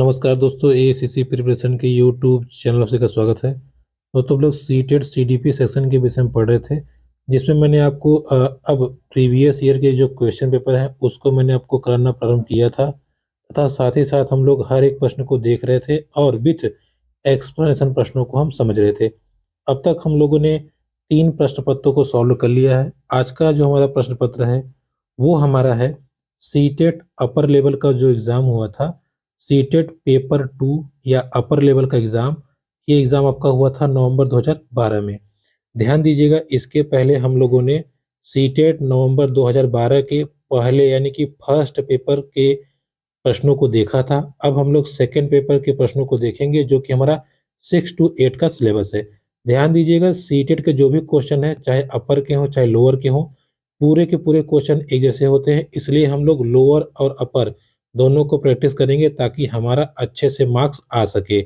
नमस्कार दोस्तों, ACC preparation के यूट्यूब चैनल से का स्वागत है। दोस्तों, हम लोग सीटेट सीडीपी सेक्शन के विषय में पढ़ रहे थे, जिसमें मैंने आपको अब प्रीवियस ईयर के जो क्वेश्चन पेपर हैं उसको मैंने आपको कराना प्रारंभ किया था तथा साथ ही साथ हम लोग हर एक प्रश्न को देख रहे थे और विथ एक्सप्लेनेशन प्रश्नों को हम समझ रहे थे। अब तक हम लोगों ने 3 प्रश्न पत्रों को सॉल्व कर लिया है। आज का जो हमारा प्रश्न पत्र है वो हमारा है सीटेट अपर लेवल का जो एग्ज़ाम हुआ था, सीटेट पेपर 2 या अपर लेवल का एग्ज़ाम। ये एग्ज़ाम आपका हुआ था नवंबर 2012 में। ध्यान दीजिएगा, इसके पहले हम लोगों ने सीटेट नवंबर 2012 के पहले यानी कि फर्स्ट पेपर के प्रश्नों को देखा था। अब हम लोग सेकंड पेपर के प्रश्नों को देखेंगे, जो कि हमारा 6 to 8 का सिलेबस है। ध्यान दीजिएगा, सीटेट के जो भी क्वेश्चन है, चाहे अपर के हों चाहे लोअर के हों, पूरे के पूरे क्वेश्चन एक जैसे होते हैं। इसलिए हम लोग लोअर और अपर दोनों को प्रैक्टिस करेंगे ताकि हमारा अच्छे से मार्क्स आ सके।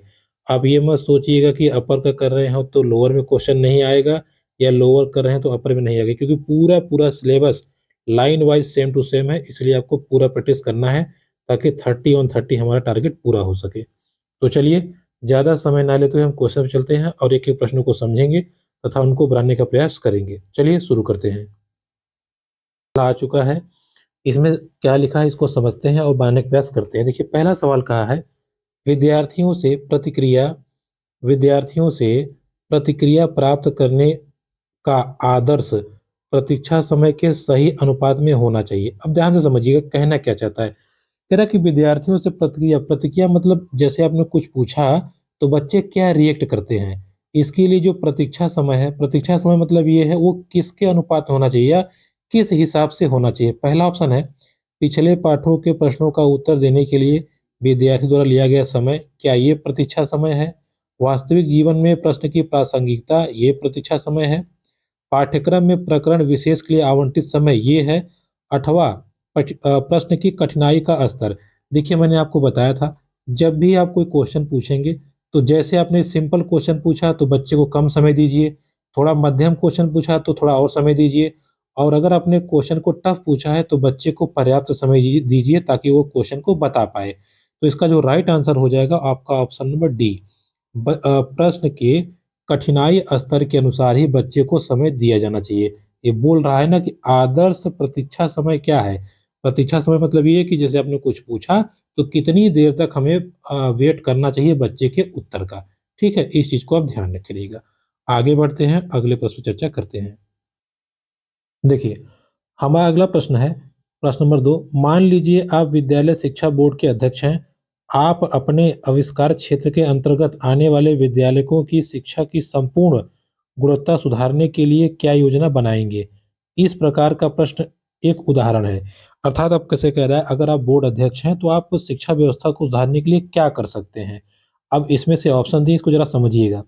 आप ये मत सोचिएगा कि अपर का कर रहे हो तो लोअर में क्वेश्चन नहीं आएगा या लोअर कर रहे हैं तो अपर में नहीं आएगा, क्योंकि पूरा पूरा syllabus line wise same to same है। इसलिए आपको पूरा प्रैक्टिस करना है ताकि 30 ऑन 30 हमारा टारगेट पूरा हो सके। तो चलिए, ज़्यादा समय ना लेते हुए हम क्वेश्चन पे चलते हैं और एक एक प्रश्न को समझेंगे तथा उनको बनाने का प्रयास करेंगे। चलिए शुरू करते हैं। आ चुका है, इसमें क्या लिखा है इसको समझते हैं और बनाने का प्रयास करते हैं। देखिए, पहला सवाल कहा है, विद्यार्थियों से विद्यार्थियों से प्रतिक्रिया प्राप्त करने का आदर्श प्रतीक्षा समय के सही अनुपात में होना चाहिए। अब ध्यान से समझिएगा, कहना क्या चाहता है। कह रहा कि विद्यार्थियों से प्रतिक्रिया प्रतिक्रिया मतलब जैसे आपने कुछ पूछा तो बच्चे क्या रिएक्ट करते हैं। इसके लिए जो प्रतीक्षा समय है, प्रतीक्षा समय मतलब ये है वो किसके अनुपात में होना चाहिए या किस हिसाब से होना चाहिए। पहला ऑप्शन है, पिछले पाठों के प्रश्नों का उत्तर देने के लिए विद्यार्थी द्वारा लिया गया समय, क्या ये प्रतीक्षा समय है। वास्तविक जीवन में प्रश्न की प्रासंगिकता, ये प्रतीक्षा समय है। पाठ्यक्रम में प्रकरण विशेष के लिए आवंटित समय, ये है। अथवा प्रश्न की कठिनाई का स्तर। देखिए, मैंने आपको बताया था, जब भी आप कोई क्वेश्चन पूछेंगे तो जैसे आपने सिंपल क्वेश्चन पूछा तो बच्चे को कम समय दीजिए, थोड़ा मध्यम क्वेश्चन पूछा तो थोड़ा और समय दीजिए, और अगर आपने क्वेश्चन को टफ पूछा है तो बच्चे को पर्याप्त समय दीजिए ताकि वो क्वेश्चन को बता पाए। तो इसका जो राइट आंसर हो जाएगा आपका ऑप्शन नंबर डी। प्रश्न के कठिनाई स्तर के अनुसार ही बच्चे को समय दिया जाना चाहिए। ये बोल रहा है ना कि आदर्श प्रतीक्षा समय क्या है। प्रतीक्षा समय मतलब ये है कि जैसे आपने कुछ पूछा तो कितनी देर तक हमें वेट करना चाहिए बच्चे के उत्तर का। ठीक है, इस चीज को आप ध्यान रखिएगा। आगे बढ़ते हैं, अगले प्रश्न चर्चा करते हैं। देखिए, हमारा अगला प्रश्न है, प्रश्न नंबर 2। मान लीजिए आप विद्यालय शिक्षा बोर्ड के अध्यक्ष हैं। आप अपने आविष्कार क्षेत्र के अंतर्गत आने वाले विद्यालयों की शिक्षा की संपूर्ण गुणवत्ता सुधारने के लिए क्या योजना बनाएंगे। इस प्रकार का प्रश्न एक उदाहरण है। अर्थात आप कैसे कह रहा है, अगर आप बोर्ड अध्यक्ष हैं तो आप शिक्षा व्यवस्था को सुधारने के लिए क्या कर सकते हैं। अब इसमें से ऑप्शन दिए, इसको जरा समझिएगा।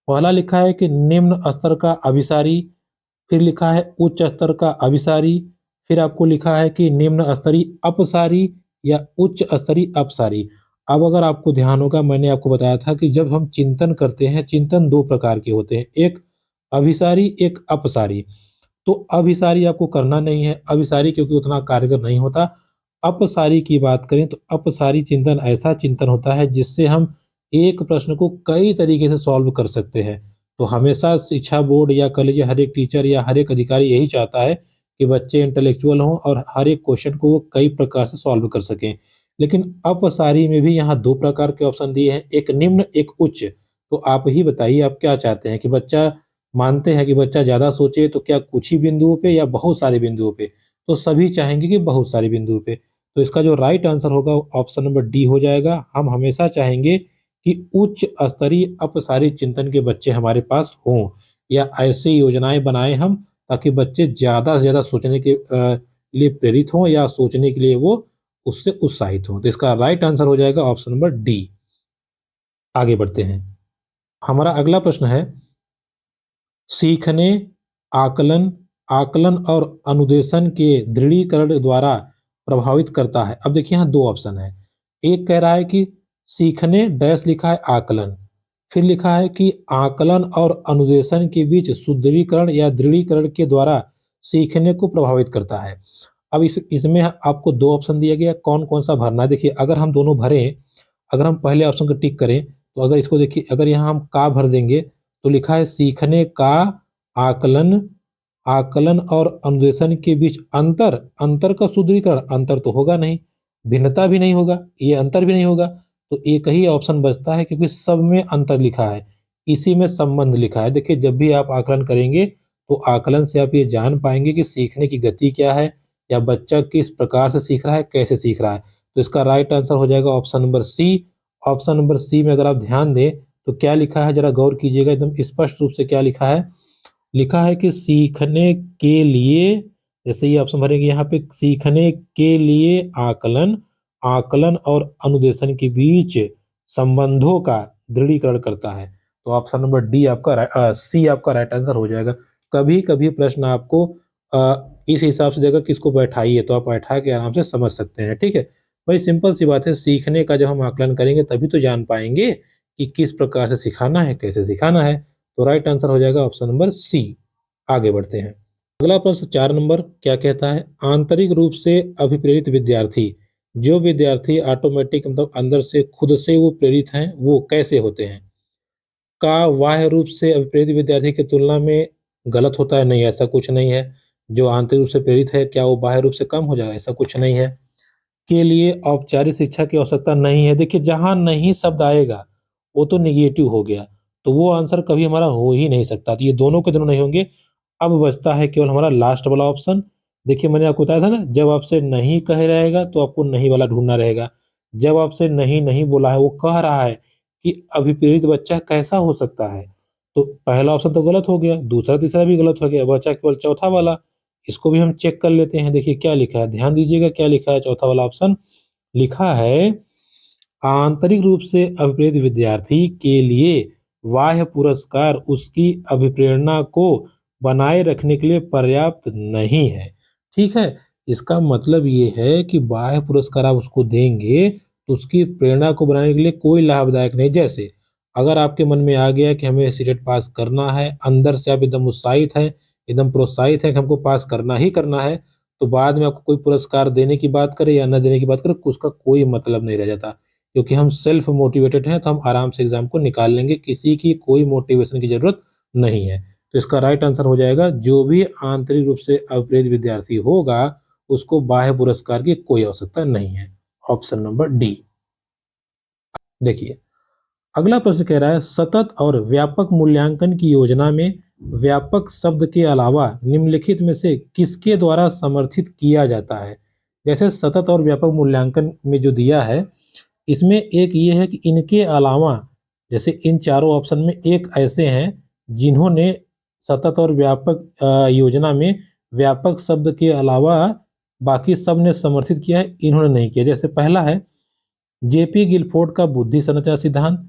पहला लिखा है कि निम्न स्तर का अभिसारी, फिर लिखा है उच्च स्तर का अभिसारी, फिर आपको लिखा है कि निम्न स्तरीय अपसारी या उच्च स्तरीय अपसारी। अब अगर आपको ध्यान होगा, मैंने आपको बताया था कि जब हम चिंतन करते हैं, चिंतन 2 प्रकार के होते हैं, एक अभिसारी एक अपसारी। तो अभिसारी आपको करना नहीं है, अभिसारी क्योंकि उतना कारगर नहीं होता। अपसारी की बात करें तो अपसारी चिंतन ऐसा चिंतन होता है जिससे हम एक प्रश्न को कई तरीके से सॉल्व कर सकते हैं। तो हमेशा शिक्षा बोर्ड या कह लीजिए हर एक टीचर या हर एक अधिकारी यही चाहता है कि बच्चे इंटेलेक्चुअल हों और हर एक क्वेश्चन को वो कई प्रकार से सॉल्व कर सकें। लेकिन अपसारी में भी यहाँ 2 प्रकार के ऑप्शन दिए हैं, एक निम्न एक उच्च। तो आप ही बताइए, आप क्या चाहते हैं कि बच्चा, मानते हैं कि बच्चा ज़्यादा सोचे तो क्या कुछ ही बिंदुओं पे या बहुत सारे बिंदुओं पे। तो सभी चाहेंगे कि बहुत सारे बिंदुओं पे। तो इसका जो राइट आंसर होगा ऑप्शन नंबर डी हो जाएगा। हम हमेशा चाहेंगे कि उच्च स्तरीय अपसारी चिंतन के बच्चे हमारे पास हों या ऐसी योजनाएं बनाएं हम, ताकि बच्चे ज़्यादा से ज़्यादा सोचने के लिए प्रेरित हों या सोचने के लिए वो उससे उत्साहित हों। तो इसका राइट आंसर हो जाएगा ऑप्शन नंबर डी। आगे बढ़ते हैं। हमारा अगला प्रश्न है, सीखने, आकलन, आकलन और अनुदेशन के दृढ़ीकरण द्वारा प्रभावित करता है। अब देखिए, यहाँ 2 ऑप्शन है। एक कह रहा है कि सीखने डैश लिखा है आकलन, फिर लिखा है कि आकलन और अनुदेशन के बीच सुदृढ़ीकरण या दृढ़ीकरण के द्वारा सीखने को प्रभावित करता है। अब इसमें आपको 2 ऑप्शन दिया गया, कौन कौन सा भरना है। देखिए, अगर हम दोनों भरें, अगर हम पहले ऑप्शन को टिक करें तो अगर इसको देखिए, अगर यहाँ हम का भर देंगे तो लिखा है सीखने का आकलन, आकलन और अनुदेशन के बीच अंतर, अंतर का सुदृढ़ीकरण, अंतर तो होगा नहीं, भिन्नता भी नहीं होगा, ये अंतर भी नहीं होगा, तो एक ही ऑप्शन बचता है क्योंकि सब में अंतर लिखा है, इसी में संबंध लिखा है। देखिए जब भी आप आकलन करेंगे तो आकलन से आप ये जान पाएंगे कि सीखने की गति क्या है या बच्चा किस प्रकार से सीख रहा है, कैसे सीख रहा है। तो इसका राइट आंसर हो जाएगा option number C. Option number C में अगर आप ध्यान दें तो क्या लिखा है, जरा गौर कीजिएगा, एकदम स्पष्ट रूप से क्या लिखा है। लिखा है कि सीखने के लिए, जैसे ये ऑप्शन भरेंगे यहाँ पे, सीखने के लिए आकलन, आकलन और अनुदेशन के बीच संबंधों का दृढ़ीकरण करता है। तो ऑप्शन नंबर डी आपका सी आपका राइट आंसर हो जाएगा। कभी कभी प्रश्न आपको इस हिसाब से देगा कि इसको बैठाइए, तो आप बैठा के आराम से समझ सकते हैं। ठीक है भाई, सिंपल सी बात है, सीखने का जब हम आकलन करेंगे तभी तो जान पाएंगे कि किस प्रकार से सिखाना है, कैसे सिखाना है। तो राइट आंसर हो जाएगा ऑप्शन नंबर सी। आगे बढ़ते हैं। अगला प्रश्न 4 नंबर क्या कहता है, आंतरिक रूप से अभिप्रेरित विद्यार्थी, जो विद्यार्थी ऑटोमेटिक मतलब अंदर से खुद से वो प्रेरित हैं, वो कैसे होते हैं। का बाह्य रूप से अभिप्रेरित विद्यार्थी की तुलना में गलत होता है, नहीं ऐसा कुछ नहीं है। जो आंतरिक रूप से प्रेरित है क्या वो बाह्य रूप से कम हो जाएगा, ऐसा कुछ नहीं है। के लिए औपचारिक शिक्षा की आवश्यकता नहीं है। देखिए जहां नहीं शब्द आएगा वो तो निगेटिव हो गया, तो वो आंसर कभी हमारा हो ही नहीं सकता, तो ये दोनों के दोनों नहीं होंगे। अब बचता है केवल हमारा लास्ट वाला ऑप्शन। देखिए मैंने आपको बताया था ना, जब आपसे नहीं कह रहेगा तो आपको नहीं वाला ढूंढना रहेगा। जब आपसे नहीं नहीं बोला है, वो कह रहा है कि अभिप्रेरित बच्चा कैसा हो सकता है, तो पहला ऑप्शन तो गलत हो गया, दूसरा तीसरा भी गलत हो गया, बचा केवल चौथा वाला। इसको भी हम चेक कर लेते हैं। देखिए क्या लिखा है, ध्यान दीजिएगा क्या लिखा है, चौथा वाला ऑप्शन लिखा है, आंतरिक रूप से अभिप्रेरित विद्यार्थी के लिए बाह्य पुरस्कार उसकी अभिप्रेरणा को बनाए रखने के लिए पर्याप्त नहीं है। ठीक है, इसका मतलब ये है कि बाह्य पुरस्कार आप उसको देंगे तो उसकी प्रेरणा को बनाने के लिए कोई लाभदायक नहीं। जैसे अगर आपके मन में आ गया कि हमें सीटेट पास करना है, अंदर से आप एकदम उत्साहित हैं, एकदम प्रोत्साहित है कि हमको पास करना ही करना है, तो बाद में आपको कोई पुरस्कार देने की बात करे या न देने की बात करे, उसका कोई मतलब नहीं रह जाता, क्योंकि हम सेल्फ मोटिवेटेड हैं, तो हम आराम से एग्जाम को निकाल लेंगे, किसी की कोई मोटिवेशन की जरूरत नहीं है। तो इसका राइट आंसर हो जाएगा, जो भी आंतरिक रूप से अप्रेरित विद्यार्थी होगा उसको बाह्य पुरस्कार की कोई आवश्यकता नहीं है। Option number D. देखिए अगला प्रश्न कह रहा है, सतत और व्यापक मूल्यांकन की योजना में व्यापक शब्द के अलावा निम्नलिखित में से किसके द्वारा समर्थित किया जाता है। जैसे सतत और व्यापक मूल्यांकन में जो दिया है, इसमें एक ये है कि इनके अलावा, जैसे इन चारों ऑप्शन में एक ऐसे हैं जिन्होंने सतत और व्यापक योजना में व्यापक शब्द के अलावा बाकी सब ने समर्थित किया है, इन्होंने नहीं किया। जैसे पहला है जेपी गिलफोर्ड का बुद्धि संरचना सिद्धांत,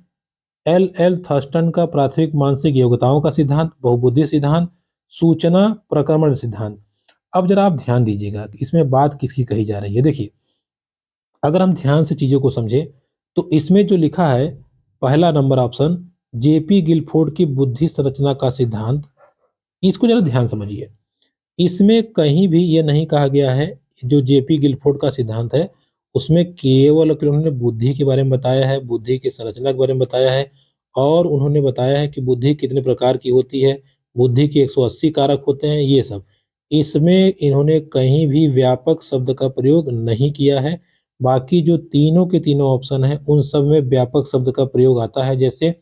एल एल थर्स्टन का प्राथमिक मानसिक योग्यताओं का सिद्धांत, बहुबुद्धि सिद्धांत, सूचना प्रक्रमण सिद्धांत। अब जरा आप ध्यान दीजिएगा इसमें बात किसकी कही जा रही है। देखिए अगर हम ध्यान से चीजों को समझें तो इसमें जो लिखा है पहला नंबर ऑप्शन, जेपी गिलफोर्ड की बुद्धि संरचना का सिद्धांत, इसको जरा ध्यान समझिए। इसमें कहीं भी ये नहीं कहा गया है, जो जेपी गिलफोर्ड का सिद्धांत है उसमें केवल उन्होंने बुद्धि के बारे में बताया है, बुद्धि की संरचना के बारे में बताया है, और उन्होंने बताया है कि बुद्धि कितने प्रकार की होती है, बुद्धि के 180 कारक होते हैं, ये सब। इसमें इन्होंने कहीं भी व्यापक शब्द का प्रयोग नहीं किया है। बाकी जो तीनों के तीनों ऑप्शन हैं उन सब में व्यापक शब्द का प्रयोग आता है। जैसे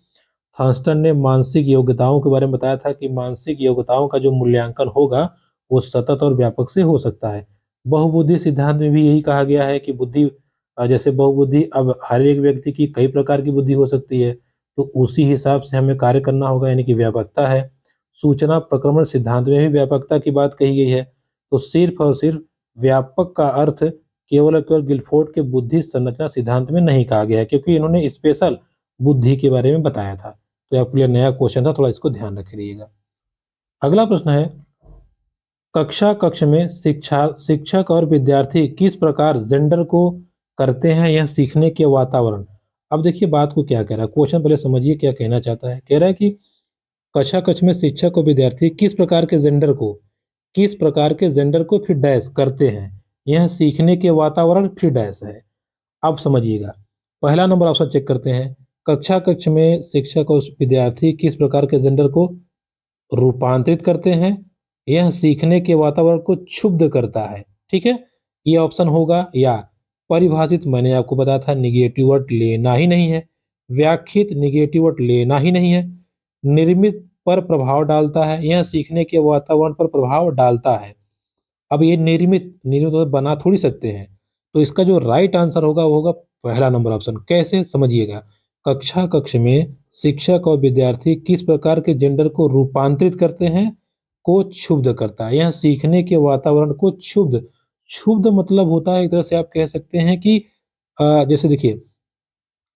थॉम्सन ने मानसिक योग्यताओं के बारे में बताया था कि मानसिक योग्यताओं का जो मूल्यांकन होगा वो सतत और व्यापक से हो सकता है। बहुबुद्धि सिद्धांत में भी यही कहा गया है कि बुद्धि, जैसे बहुबुद्धि, अब हर एक व्यक्ति की कई प्रकार की बुद्धि हो सकती है, तो उसी हिसाब से हमें कार्य करना होगा, यानी कि व्यापकता है। सूचना प्रक्रमण सिद्धांत में भी व्यापकता की बात कही गई है। तो सिर्फ और सिर्फ व्यापक का अर्थ केवल और केवल गिलफोर्ड के बुद्धि संरचना सिद्धांत में नहीं कहा गया है, क्योंकि इन्होंने स्पेशल बुद्धि के बारे में बताया था। तो आपके लिए नया क्वेश्चन था, थोड़ा इसको ध्यान रखिएगा। अगला प्रश्न है, कक्ष में शिक्षक और विद्यार्थी किस प्रकार जेंडर को करते हैं यह सीखने के वातावरण। अब देखिए बात को क्या कह रहा है, क्वेश्चन पहले समझिए क्या कहना चाहता है। कह रहा है कि कक्ष में शिक्षक और विद्यार्थी किस प्रकार के जेंडर को फिर डैश करते हैं, यह सीखने के वातावरण फिर डैश है। अब समझिएगा, पहला नंबर ऑप्शन चेक करते हैं। कक्षा कक्ष में शिक्षक और विद्यार्थी किस प्रकार के जेंडर को रूपांतरित करते हैं? यह सीखने के वातावरण को क्षुब्ध करता है। ठीक है, ये ऑप्शन होगा। या परिभाषित, मैंने आपको बताया था निगेटिव वर्ड लेना ही नहीं है। व्याख्यित, निगेटिव वर्ड लेना ही नहीं है। निर्मित पर प्रभाव डालता है, यह सीखने के वातावरण पर प्रभाव डालता है। अब ये निर्मित निर्मित तो बना थोड़ी सकते हैं, तो इसका जो राइट आंसर होगा वो होगा पहला नंबर ऑप्शन। कैसे, समझिएगा। कक्षा कक्ष में शिक्षक और विद्यार्थी किस प्रकार के जेंडर को रूपांतरित करते हैं? को क्षुब्ध करता है, यह सीखने के वातावरण को क्षुब्ध, क्षुब्ध मतलब होता है एक तरह से आप कह सकते हैं कि जैसे देखिए,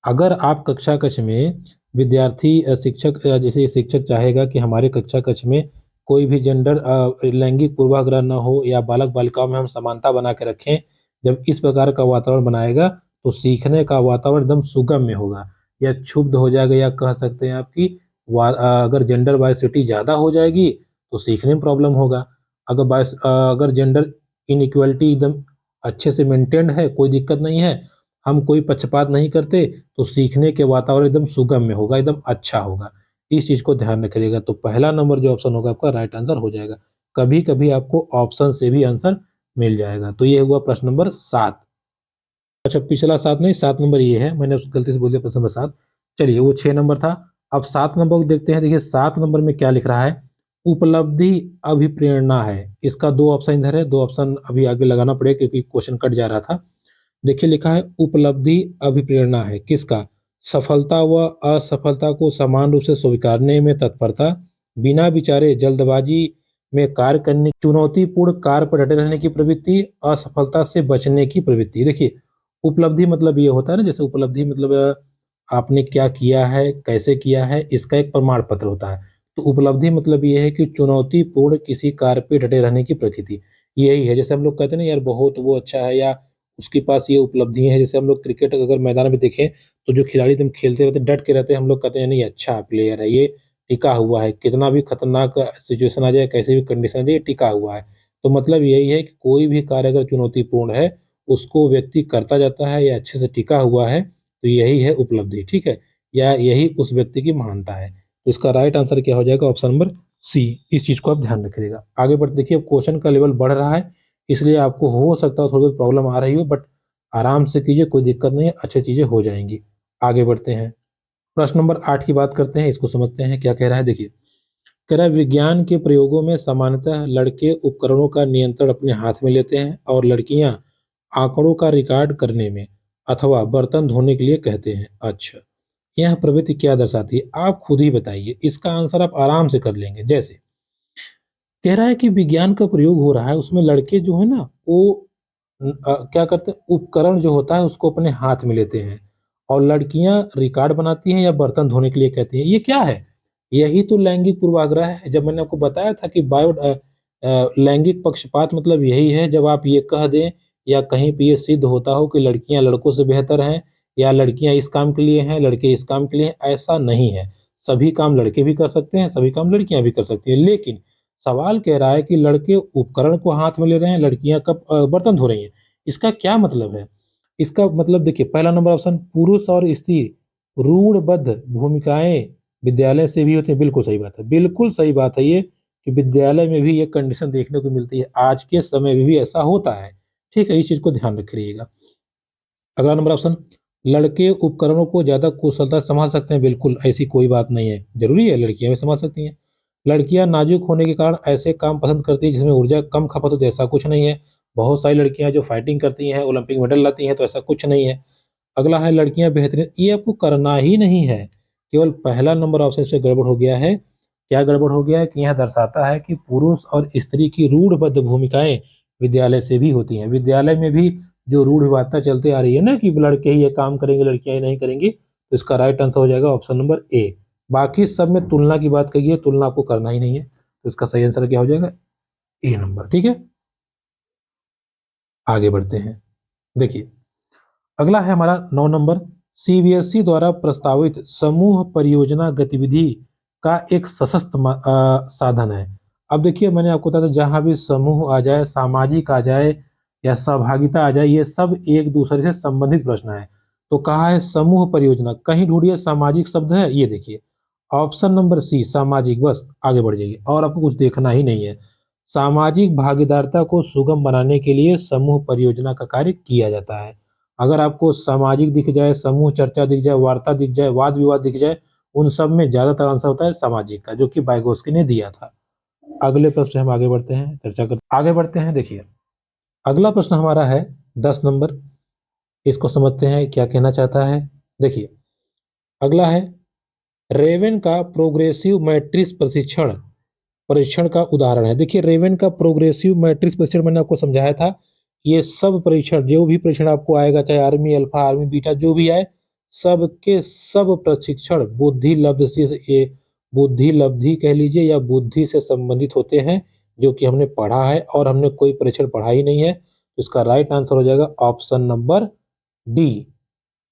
अगर आप कक्षा कक्ष में विद्यार्थी शिक्षक जैसे शिक्षक चाहेगा कि हमारे कक्षा कक्ष में कोई भी जेंडर लैंगिक पूर्वाग्रह न हो या बालक बालिकाओं में हम समानता बना के रखें, जब इस प्रकार का वातावरण बनाएगा तो सीखने का वातावरण एकदम सुगम्य होगा या क्षुब्ध हो जाएगा, या कह सकते हैं आपकी अगर जेंडर बायोसिटी ज़्यादा हो जाएगी तो सीखने में प्रॉब्लम होगा। अगर जेंडर इनइक्वलिटी एकदम अच्छे से मेंटेन्ड है, कोई दिक्कत नहीं है, हम कोई पक्षपात नहीं करते, तो सीखने के वातावरण एकदम सुगम्य होगा, एकदम अच्छा होगा। इस चीज़ को ध्यान रखिएगा। तो पहला नंबर जो ऑप्शन होगा आपका राइट आंसर हो जाएगा। कभी-कभी आपको ऑप्शन से भी आंसर मिल जाएगा। तो ये हुआ प्रश्न नंबर 7। अच्छा, पिछला 7 नहीं, 7 नंबर ये है, मैंने गलती से बोल दिया प्रश्न नंबर 7। चलिए, वो 6 नंबर था। अब 7 नंबर को देखते हैं। देखिए 7 नंबर में क्या लिख रहा है? उपलब्धि अभिप्रेरणा है। इसका 2 ऑप्शन इधर है, 2 ऑप्शन अभी आगे लगाना पड़ेगा क्योंकि क्वेश्चन कट जा रहा था। देखिए लिखा है उपलब्धि अभिप्रेरणा है किसका? सफलता व असफलता को समान रूप से स्वीकारने में तत्परता, बिना विचारे जल्दबाजी में कार्य करने, चुनौतीपूर्ण कार्य पर डटे रहने की प्रवृत्ति, असफलता से बचने की प्रवृत्ति। देखिए उपलब्धि मतलब ये होता है ना, जैसे उपलब्धि मतलब आपने क्या किया है, कैसे किया है, इसका एक प्रमाण पत्र होता है। तो उपलब्धि मतलब ये है कि चुनौतीपूर्ण किसी कार्य पे डटे रहने की प्रकृति, यही है। जैसे हम लोग कहते हैं ना यार बहुत वो अच्छा है, या उसके पास ये उपलब्धियाँ हैं। जैसे हम लोग क्रिकेट अगर मैदान में देखें तो जो खिलाड़ी एकदम खेलते रहते हैं, डट के रहते हैं, हम लोग कहते हैं नहीं अच्छा प्लेयर है, ये टिका हुआ है, कितना भी खतरनाक सिचुएशन आ जाए, कैसी भी कंडीशन आ जाए, ये टिका हुआ है। तो मतलब यही है कि कोई भी कार्य अगर चुनौतीपूर्ण है, उसको व्यक्ति करता जाता है या अच्छे से टिका हुआ है, तो यही है उपलब्धि, ठीक है? या यही उस व्यक्ति की महानता है। तो इसका राइट आंसर क्या हो जाएगा? Option number C. इस चीज़ को आप ध्यान रखिएगा। आगे बढ़ते देखिए, क्वेश्चन का लेवल बढ़ रहा है, इसलिए आपको हो सकता है थोड़ी बहुत प्रॉब्लम आ रही हो, बट आराम से कीजिए, कोई दिक्कत नहीं है, अच्छी चीज़ें हो जाएँगी। आगे बढ़ते हैं। प्रश्न नंबर 8 की बात करते हैं, इसको समझते हैं क्या कह रहा है। देखिए, कह रहा है विज्ञान के प्रयोगों में सामान्यतः लड़के उपकरणों का नियंत्रण अपने हाथ में लेते हैं और लड़कियां आंकड़ों का रिकॉर्ड करने में अथवा बर्तन धोने के लिए कहते हैं। अच्छा, यह प्रवृत्ति क्या दर्शाती है? आप खुद ही बताइए। इसका आंसर आप आराम से कर लेंगे। जैसे कह रहा है कि विज्ञान का प्रयोग हो रहा है, उसमें लड़के जो है ना वो क्या करते हैं, उपकरण जो होता है उसको अपने हाथ में लेते हैं और लड़कियां रिकॉर्ड बनाती हैं या बर्तन धोने के लिए कहती हैं। ये क्या है? यही तो लैंगिक पूर्वाग्रह है। जब मैंने आपको बताया था कि लैंगिक पक्षपात मतलब यही है, जब आप ये कह दें या कहीं पे ये सिद्ध होता हो कि लड़कियां लड़कों से बेहतर हैं या लड़कियां इस काम के लिए हैं, लड़के इस काम के लिए हैं, ऐसा नहीं है। सभी काम लड़के भी कर सकते हैं, सभी काम लड़कियां भी कर सकती हैं। लेकिन सवाल कह रहा है कि लड़के उपकरण को हाथ में ले रहे हैं, लड़कियां कब बर्तन धो रही हैं। इसका क्या मतलब है? इसका मतलब देखिए, पहला नंबर ऑप्शन, पुरुष और स्त्री रूढ़बद्ध भूमिकाएं विद्यालय से भी होती है। बिल्कुल सही बात है, बिल्कुल सही बात है ये, कि विद्यालय में भी ये कंडीशन देखने को मिलती है। आज के समय में भी ऐसा होता है। ठीक है, इस चीज को ध्यान रखिएगा। अगला नंबर ऑप्शन, लड़के उपकरणों को ज्यादा कुशलता से संभाल सकते हैं। बिल्कुल ऐसी कोई बात नहीं है, जरूरी है लड़कियां भी संभाल सकती हैं। लड़कियां नाजुक होने के कारण ऐसे काम पसंद करती है जिसमें ऊर्जा कम खपत होती है। ऐसा कुछ नहीं है, बहुत सारी लड़कियां जो फाइटिंग करती हैं, ओलंपिक मेडल लाती हैं, तो ऐसा कुछ नहीं है। अगला है लड़कियां बेहतरीन, ये आपको करना ही नहीं है। केवल पहला नंबर ऑप्शन से गड़बड़ हो गया है। क्या गड़बड़ हो गया है कि यह दर्शाता है कि पुरुष और स्त्री की रूढ़बद्ध भूमिकाएं विद्यालय से भी होती हैं। विद्यालय में भी जो रूढ़िवादिता चलते आ रही है ना कि लड़के ही ये काम करेंगे, लड़कियां ही नहीं करेंगी, तो इसका राइट आंसर हो जाएगा ऑप्शन नंबर ए। बाकी सब में तुलना की बात कही है, तुलना आपको करना ही नहीं है, तो इसका सही आंसर क्या हो जाएगा? ए नंबर। ठीक है, आगे बढ़ते हैं। देखिए, अगला है हमारा 9 नंबर, सीबीएसई द्वारा प्रस्तावित समूह परियोजना गतिविधि का एक सशक्त साधन है। अब देखिए, मैंने आपको बताया था जहां भी समूह आ जाए, सामाजिक आ जाए या सहभागिता आ जाए, ये सब एक दूसरे से संबंधित प्रश्न है। तो कहा है समूह परियोजना, कहीं ढूंढिए सामाजिक शब्द है, ये देखिए ऑप्शन नंबर सी सामाजिक, बस आगे बढ़ जाइए और आपको कुछ देखना ही नहीं है। सामाजिक भागीदारिता को सुगम बनाने के लिए समूह परियोजना का कार्य किया जाता है। अगर आपको सामाजिक दिख जाए, समूह चर्चा दिख जाए, वार्ता दिख जाए, वाद विवाद दिख जाए, उन सब में ज्यादातर आंसर होता है सामाजिक का, जो कि वाइगोत्स्की ने दिया था। अगले प्रश्न से हम आगे बढ़ते हैं, चर्चा करते आगे बढ़ते हैं। देखिए अगला प्रश्न हमारा है 10 नंबर, इसको समझते हैं क्या कहना चाहता है। देखिए अगला है रेवेन का प्रोग्रेसिव मैट्रिक्स प्रशिक्षण परीक्षण का उदाहरण है। देखिए रेवेन का प्रोग्रेसिव मैट्रिक्स परीक्षण मैंने आपको समझाया था। ये सब परीक्षण, जो भी परीक्षण आपको आएगा, चाहे आर्मी अल्फा आर्मी बीटा जो भी आए, सब के सब प्रशिक्षण बुद्धि लब्धि से, ये बुद्धि लब्धि कह लीजिए या बुद्धि से संबंधित होते हैं, जो कि हमने पढ़ा है और हमने कोई परीक्षण पढ़ा ही नहीं है। तो इसका राइट आंसर हो जाएगा ऑप्शन नंबर डी,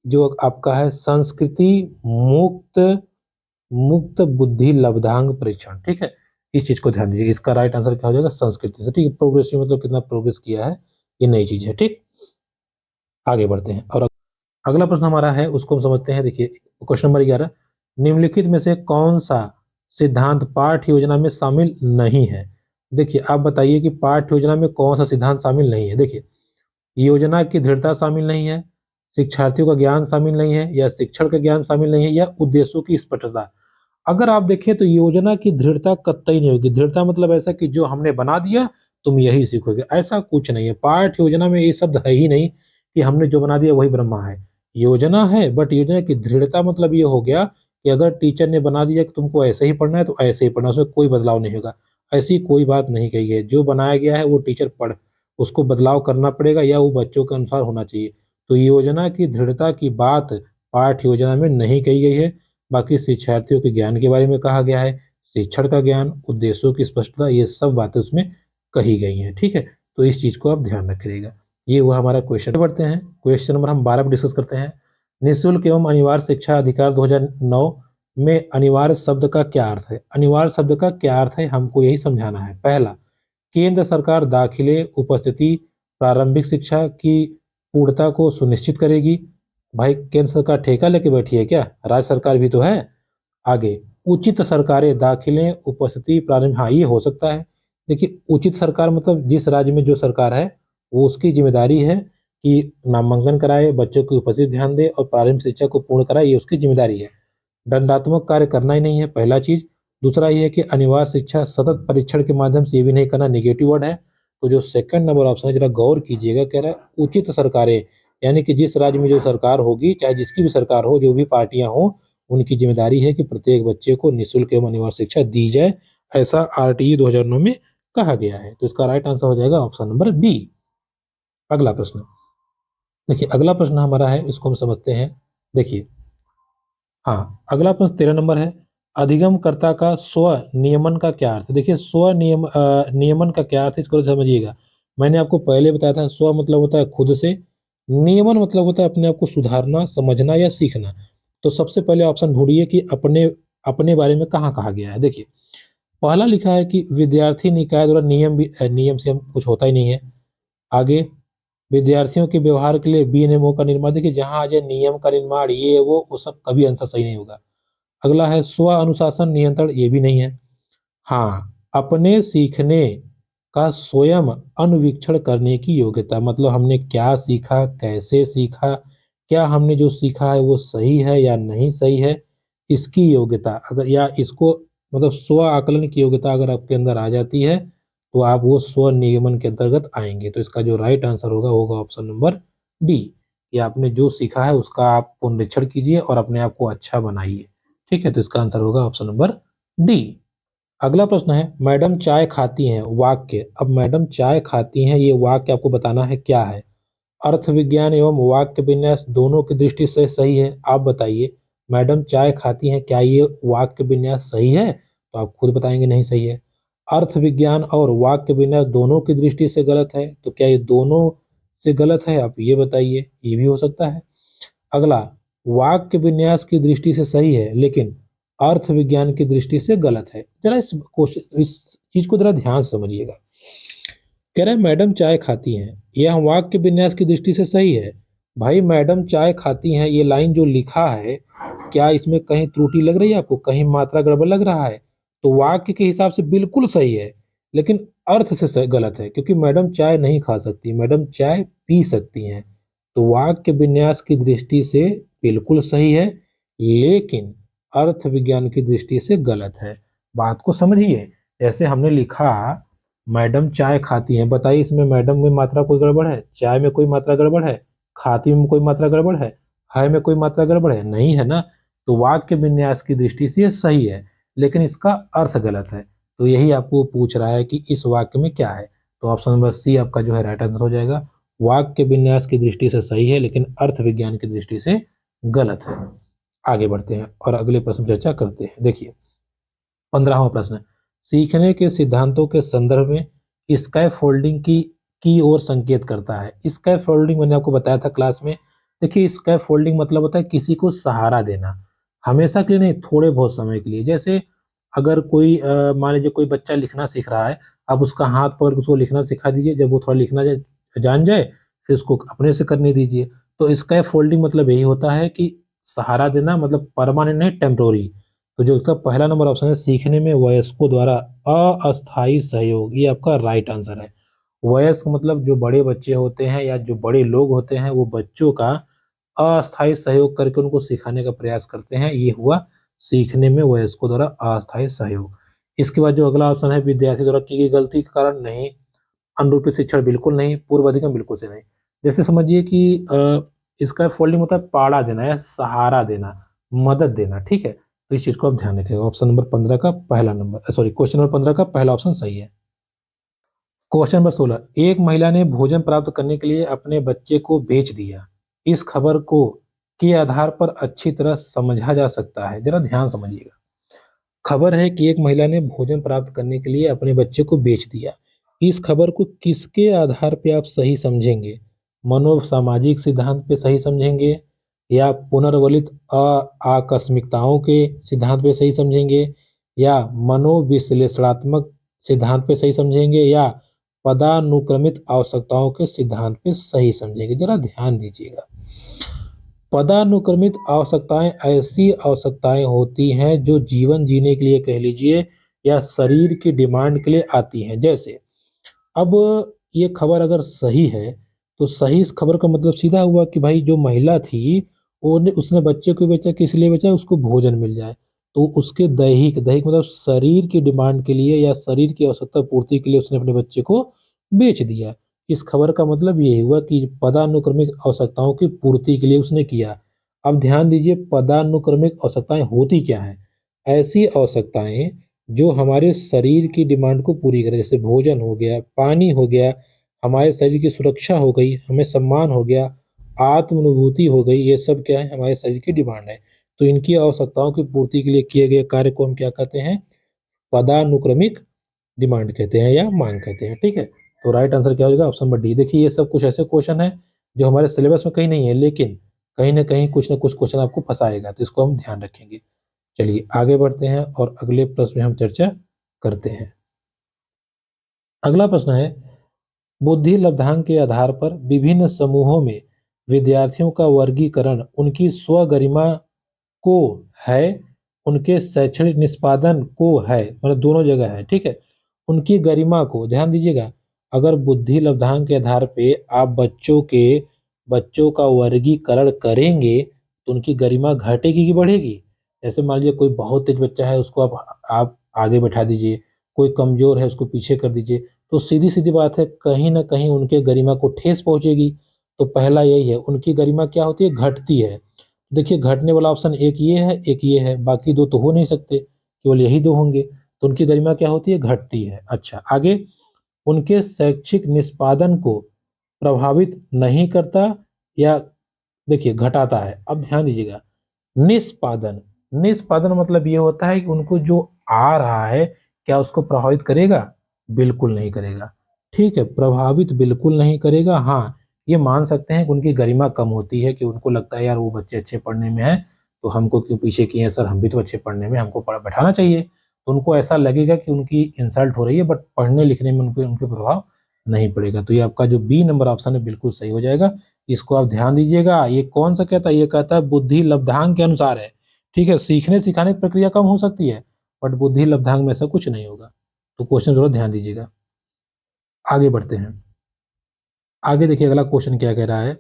जो आपका है संस्कृति मुक्त मुक्त बुद्धि लब्धांग परीक्षण। ठीक है, इस चीज को ध्यान दीजिए, इसका राइट आंसर क्या हो जाएगा संस्कृति से। ठीक है, प्रोग्रेसिव मतलब कितना प्रोग्रेस किया है, ये नई चीज है। ठीक, आगे बढ़ते हैं और अगला प्रश्न हमारा है उसको हम समझते हैं। देखिए क्वेश्चन नंबर 11, निम्नलिखित में से कौन सा सिद्धांत पाठ्य योजना में शामिल नहीं है। देखिए आप बताइए कि पाठ्य योजना में कौन सा सिद्धांत शामिल नहीं है। देखिए योजना की दृढ़ता शामिल नहीं है, शिक्षार्थियों का ज्ञान शामिल नहीं है, या शिक्षण का ज्ञान शामिल नहीं है, या उद्देश्यों की स्पष्टता। अगर आप देखें तो योजना की दृढ़ता कतई नहीं होगी। दृढ़ता मतलब ऐसा कि जो हमने बना दिया तुम यही सीखोगे, ऐसा कुछ नहीं है। पाठ्य योजना में ये शब्द है ही नहीं कि हमने जो बना दिया वही ब्रह्मा है। योजना है बट योजना की दृढ़ता मतलब ये हो गया कि अगर टीचर ने बना दिया कि तुमको ऐसे ही पढ़ना है तो ऐसे ही पढ़ना, उसमें कोई बदलाव नहीं होगा। ऐसी कोई बात नहीं कही है। जो बनाया गया है वो टीचर पढ़ उसको बदलाव करना पड़ेगा या वो बच्चों के अनुसार होना चाहिए। तो योजना की दृढ़ता की बात पाठ्य योजना में नहीं कही गई है। बाकी शिक्षार्थियों के ज्ञान के बारे में कहा गया है, शिक्षण का ज्ञान, उद्देश्यों की स्पष्टता, ये सब बातें उसमें कही गई हैं। ठीक है, तो इस चीज को आप ध्यान रखिएगा। ये हुआ हमारा क्वेश्चन। बढ़ते हैं क्वेश्चन नंबर हम 12 पर डिस्कस करते हैं। निःशुल्क एवं अनिवार्य शिक्षा अधिकार 2009 में अनिवार्य शब्द का क्या अर्थ है। अनिवार्य शब्द का क्या अर्थ है हमको यही समझाना है। पहला, केंद्र सरकार दाखिले उपस्थिति प्रारंभिक शिक्षा की पूर्णता को सुनिश्चित करेगी। भाई केंद्र सरकार ठेका लेके बैठी है क्या, राज्य सरकार भी तो है। आगे, उचित सरकारें दाखिले उपस्थिति प्रारंभ, हाँ ये हो सकता है। देखिए उचित सरकार मतलब जिस राज्य में जो सरकार है वो उसकी जिम्मेदारी है कि नामांकन कराए, बच्चों की उपस्थिति ध्यान दे और प्रारंभिक शिक्षा को पूर्ण कराए, ये उसकी जिम्मेदारी है। दंडात्मक कार्य करना ही नहीं है, पहला चीज। दूसरा ये है कि अनिवार्य शिक्षा सतत परीक्षण के माध्यम से ये भी नहीं करना, निगेटिव वर्ड है। तो जो सेकंड नंबर ऑप्शन है जरा गौर कीजिएगा, कह रहा है उचित सरकारें, यानी कि जिस राज्य में जो सरकार होगी, चाहे जिसकी भी सरकार हो, जो भी पार्टियां हो, उनकी जिम्मेदारी है कि प्रत्येक बच्चे को निःशुल्क एवं अनिवार्य शिक्षा दी जाए। ऐसा आरटीई 2009 में कहा गया है। तो इसका राइट आंसर हो जाएगा ऑप्शन नंबर बी। अगला प्रश्न, देखिए अगला प्रश्न हमारा है, इसको हम समझते हैं। देखिए हाँ, अगला प्रश्न 13 नंबर है, अधिगमकर्ता का स्व नियमन का क्या अर्थ है। देखिए नियमन का क्या अर्थ है, इसको समझिएगा। मैंने आपको पहले बताया था स्व मतलब होता है खुद से, नियमन मतलब होता है अपने आप को सुधारना, समझना या सीखना। तो सबसे पहले ऑप्शन ढूंढिए कि अपने अपने बारे में कहाँ कहा गया है। देखिए पहला लिखा है कि विद्यार्थी निकाय द्वारा नियम भी, नियम से हम कुछ होता ही नहीं है। आगे, विद्यार्थियों के व्यवहार के लिए विनियमों का निर्माण। देखिए जहां आ जाए नियम का निर्माण ये वो सब कभी आंसर सही नहीं होगा। अगला है स्व अनुशासन नियंत्रण, ये भी नहीं है। हाँ, अपने सीखने का स्वयं अनुवीक्षण करने की योग्यता, मतलब हमने क्या सीखा, कैसे सीखा, क्या हमने जो सीखा है वो सही है या नहीं सही है, इसकी योग्यता अगर, या इसको मतलब स्व आकलन की योग्यता अगर आपके अंदर आ जाती है तो आप वो स्व नियमन के अंतर्गत आएंगे। तो इसका जो राइट आंसर होगा होगा ऑप्शन नंबर डी, कि आपने जो सीखा है उसका आप पुनरीक्षण कीजिए और अपने आप को अच्छा बनाइए। ठीक है, तो इसका आंसर होगा ऑप्शन नंबर डी। अगला प्रश्न है, मैडम चाय खाती हैं वाक्य। अब मैडम चाय खाती हैं ये वाक्य आपको बताना है क्या है। अर्थ विज्ञान एवं वाक्य विन्यास दोनों की दृष्टि से सही है। आप बताइए मैडम चाय खाती हैं, क्या ये वाक्य विन्यास सही है, तो आप खुद बताएंगे नहीं सही है। अर्थ विज्ञान और वाक्य विन्यास दोनों की दृष्टि से गलत है, तो क्या ये दोनों से गलत है, आप ये बताइए, ये भी हो सकता है। अगला, वाक्य विन्यास की दृष्टि से सही है लेकिन अर्थ विज्ञान की दृष्टि से गलत है। जरा इस क्वेश्चन, इस चीज को जरा ध्यान से समझिएगा। कह रहे हैं मैडम चाय खाती हैं, यह वाक्य विन्यास की दृष्टि से सही है भाई मैडम चाय खाती हैं, ये लाइन जो लिखा है, क्या इसमें कहीं त्रुटि लग रही है आपको, कहीं मात्रा गड़बड़ लग रहा है? तो वाक्य के हिसाब से बिल्कुल सही है, लेकिन अर्थ से गलत है, क्योंकि मैडम चाय नहीं खा सकती, मैडम चाय पी सकती हैं। तो वाक्य विन्यास की दृष्टि से बिल्कुल सही है, लेकिन अर्थ विज्ञान की दृष्टि से गलत है। बात को समझिए। जैसे हमने लिखा मैडम चाय खाती हैं, बताइए इसमें मैडम में मात्रा कोई गड़बड़ है? चाय में कोई मात्रा गड़बड़ है? खाती में कोई मात्रा गड़बड़ है में कोई मात्रा गड़बड़ है? नहीं है ना। तो वाक्य विन्यास की दृष्टि से ये सही है, लेकिन इसका अर्थ गलत है। तो यही आपको पूछ रहा है कि इस वाक्य में क्या है। तो ऑप्शन नंबर सी आपका जो है राइट आंसर हो जाएगा। वाक्य विन्यास की दृष्टि से सही है, लेकिन अर्थ विज्ञान की दृष्टि से गलत है। आगे बढ़ते हैं और अगले प्रश्न चर्चा करते हैं। देखिए 15वां प्रश्न, सीखने के सिद्धांतों के संदर्भ में स्कैफ फोल्डिंग की ओर संकेत करता है। स्कैफ फोल्डिंग मैंने आपको बताया था क्लास में। देखिए स्कैफ फोल्डिंग मतलब होता है किसी को सहारा देना, हमेशा के लिए नहीं, थोड़े बहुत समय के लिए। जैसे अगर कोई मान लीजिए कोई बच्चा लिखना सीख रहा है, आप उसका हाथ पकड़ के उसको लिखना सिखा दीजिए, जब वो थोड़ा लिखना जान जाए फिर उसको अपने से करने दीजिए। तो स्कैफ फोल्डिंग मतलब यही होता है कि सहारा देना, मतलब परमानेंट नहीं, टेम्पोररी। तो जो इसका पहला नंबर ऑप्शन है, सीखने में वयस्कों द्वारा अस्थायी सहयोग, ये आपका राइट आंसर है। वयस्क मतलब जो बड़े बच्चे होते हैं या जो बड़े लोग होते हैं, वो बच्चों का अस्थायी सहयोग करके उनको सिखाने का प्रयास करते हैं, ये हुआ सीखने में वयस्कों द्वारा अस्थायी सहयोग। इसके बाद जो अगला ऑप्शन है, विद्यार्थी द्वारा की गई गलती के कारण नहीं, अनुरूपी शिक्षण बिल्कुल नहीं, पूर्व अधिगम बिल्कुल से नहीं। जैसे समझिए कि इसका फोल्डिंग होता है पाड़ा देना या सहारा देना, मदद देना, ठीक है। तो इस चीज को आप ध्यान रखिएगा। ऑप्शन नंबर 15 का पहला नंबर, सॉरी, क्वेश्चन नंबर 15 का पहला ऑप्शन सही है। क्वेश्चन नंबर 16, एक महिला ने भोजन प्राप्त करने के लिए अपने बच्चे को बेच दिया। इस खबर को के आधार पर अच्छी तरह समझा जा सकता है, जरा ध्यान समझिएगा। खबर है कि एक महिला ने भोजन प्राप्त करने के लिए अपने बच्चे को बेच दिया। इस खबर को किसके आधार पे आप सही समझेंगे? मनोसामाजिक सिद्धांत पे सही समझेंगे, या पुनर्वलित आकस्मिकताओं के सिद्धांत पे सही समझेंगे, या मनोविश्लेषणात्मक सिद्धांत पे सही समझेंगे, या पदानुक्रमित आवश्यकताओं के सिद्धांत पे सही समझेंगे? जरा ध्यान दीजिएगा। पदानुक्रमित आवश्यकताएं ऐसी आवश्यकताएं होती हैं जो जीवन जीने के लिए कह लीजिए या शरीर की डिमांड के लिए आती हैं। जैसे अब ये खबर अगर सही है, तो सही इस खबर का मतलब सीधा हुआ कि भाई जो महिला थी वो उसने बच्चे को बेचा, किस लिए बेचा? उसको भोजन मिल जाए। तो उसके दैहिक दैहिक मतलब शरीर की डिमांड के लिए या शरीर की आवश्यकता पूर्ति के लिए उसने अपने बच्चे को बेच दिया। इस खबर का मतलब यही हुआ कि पदानुक्रमिक आवश्यकताओं की पूर्ति के लिए उसने किया। अब ध्यान दीजिए, पदानुक्रमिक आवश्यकताएं होती क्या हैं? ऐसी आवश्यकताएं जो हमारे शरीर की डिमांड को पूरी करे, जैसे भोजन हो गया, पानी हो गया, हमारे शरीर की सुरक्षा हो गई, हमें सम्मान हो गया, आत्मानुभूति हो गई, ये सब क्या है? हमारे शरीर की डिमांड है। तो इनकी आवश्यकताओं की पूर्ति के लिए किए गए कार्य को हम क्या कहते हैं? पदानुक्रमिक डिमांड कहते हैं या मांग कहते हैं, ठीक है। तो राइट आंसर क्या हो जाएगा? Option number D. देखिए ये सब कुछ ऐसे क्वेश्चन है जो हमारे सिलेबस में कहीं नहीं है, लेकिन कहीं ना कुछ क्वेश्चन आपको फंसाएगा, तो इसको हम ध्यान रखेंगे। चलिए आगे बढ़ते हैं और अगले प्रश्न में हम चर्चा करते हैं। अगला प्रश्न है, बुद्धि लब्धांक के आधार पर विभिन्न समूहों में विद्यार्थियों का वर्गीकरण उनकी स्वगरिमा को है, उनके शैक्षणिक निष्पादन को है, मतलब दोनों जगह है, ठीक है। उनकी गरिमा को, ध्यान दीजिएगा, अगर बुद्धि लब्धांक के आधार पे आप बच्चों का वर्गीकरण करेंगे तो उनकी गरिमा घटेगी कि बढ़ेगी? जैसे मान लीजिए कोई बहुत तेज बच्चा है, उसको आप आगे बैठा दीजिए, कोई कमजोर है उसको पीछे कर दीजिए, तो सीधी सीधी बात है, कहीं ना कहीं उनके गरिमा को ठेस पहुंचेगी। तो पहला यही है, उनकी गरिमा क्या होती है? घटती है। देखिए घटने वाला ऑप्शन एक ये है, एक ये है, बाकी दो तो हो नहीं सकते, केवल यही दो होंगे। तो उनकी गरिमा क्या होती है? घटती है। अच्छा आगे, उनके शैक्षिक निष्पादन को प्रभावित नहीं करता या, देखिए घटाता है। अब ध्यान दीजिएगा, निष्पादन, निष्पादन मतलब ये होता है कि उनको जो आ रहा है क्या उसको प्रभावित करेगा? बिल्कुल नहीं करेगा, ठीक है, प्रभावित बिल्कुल नहीं करेगा। हाँ, ये मान सकते हैं कि उनकी गरिमा कम होती है, कि उनको लगता है यार वो बच्चे अच्छे पढ़ने में हैं, तो हमको क्यों पीछे किए हैं सर, हम भी तो अच्छे पढ़ने में, हमको पढ़ा बैठाना चाहिए। तो उनको ऐसा लगेगा कि उनकी इंसल्ट हो रही है, बट पढ़ने लिखने में उनके उनके प्रभाव नहीं पड़ेगा। तो ये आपका जो बी नंबर ऑप्शन है बिल्कुल सही हो जाएगा। इसको आप ध्यान दीजिएगा। ये कौन सा कहता है? ये कहता है बुद्धि लब्धांक के अनुसार है। ठीक है, सीखने सिखाने की प्रक्रिया कम हो सकती है, बट बुद्धि लब्धांक में ऐसा कुछ नहीं होगा। तो क्वेश्चन जरूर ध्यान दीजिएगा। आगे बढ़ते हैं। आगे देखिए अगला क्वेश्चन क्या कह रहा है।